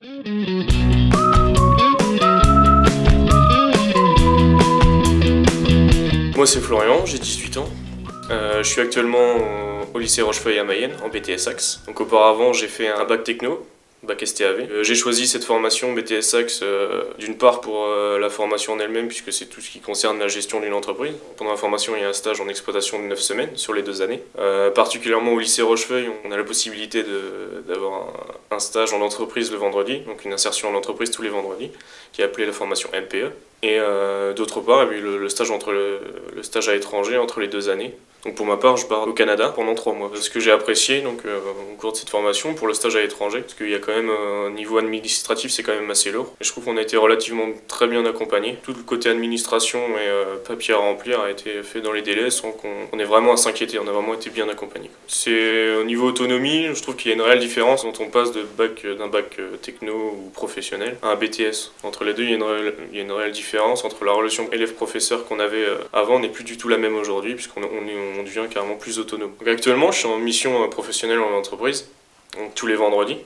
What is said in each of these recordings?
Moi c'est Florian, j'ai 18 ans. Je suis actuellement au lycée Rochefeuille à Mayenne, en BTS Axe. Donc auparavant j'ai fait un bac techno, bac STAV. J'ai choisi cette formation BTS Axe d'une part pour la formation en elle-même, puisque c'est tout ce qui concerne la gestion d'une entreprise. Pendant la formation, il y a un stage en exploitation de 9 semaines sur les 2 années. Particulièrement au lycée Rochefeuille, on a la possibilité d'avoir un stage en entreprise le vendredi, donc une insertion en entreprise tous les vendredis, qui est appelée la formation MPE. Et d'autre part, il y a eu le stage le stage à l'étranger entre les 2 années. Donc pour ma part, je pars au Canada pendant 3 mois. Ce que j'ai apprécié au cours de cette formation pour le stage à l'étranger, parce qu'il y a quand même au niveau administratif, c'est quand même assez lourd. Et je trouve qu'on a été relativement très bien accompagné. Tout le côté administration et papier à remplir a été fait dans les délais sans qu'on ait vraiment à s'inquiéter. On a vraiment été bien accompagné. C'est au niveau autonomie, je trouve qu'il y a une réelle différence quand on passe d'un bac techno ou professionnel à un BTS. Entre les deux, il y a une réelle différence entre la relation élève-professeur qu'on avait avant n'est plus du tout la même aujourd'hui, puisqu'on devient carrément plus autonome. Donc actuellement, je suis en mission professionnelle en entreprise, donc tous les vendredis.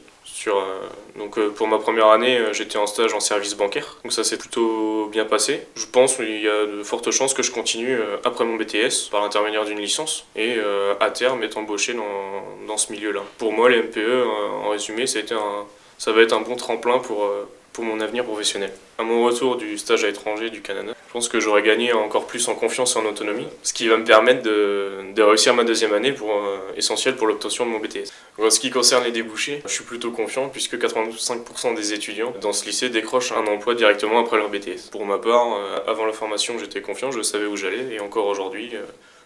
Pour ma première année, j'étais en stage en service bancaire, donc ça s'est plutôt bien passé. Je pense qu'il y a de fortes chances que je continue après mon BTS par l'intermédiaire d'une licence et à terme être embauché dans ce milieu-là. Pour moi, les MPE, en résumé, ça va être un bon tremplin pour mon avenir professionnel. À mon retour du stage à l'étranger du Canada, je pense que j'aurais gagné encore plus en confiance et en autonomie, ce qui va me permettre de réussir ma 2e année essentielle pour l'obtention de mon BTS. En ce qui concerne les débouchés, je suis plutôt confiant puisque 85% des étudiants dans ce lycée décrochent un emploi directement après leur BTS. Pour ma part, avant la formation, j'étais confiant, je savais où j'allais et encore aujourd'hui,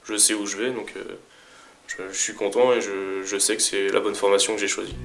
je sais où je vais, donc je suis content et je sais que c'est la bonne formation que j'ai choisie.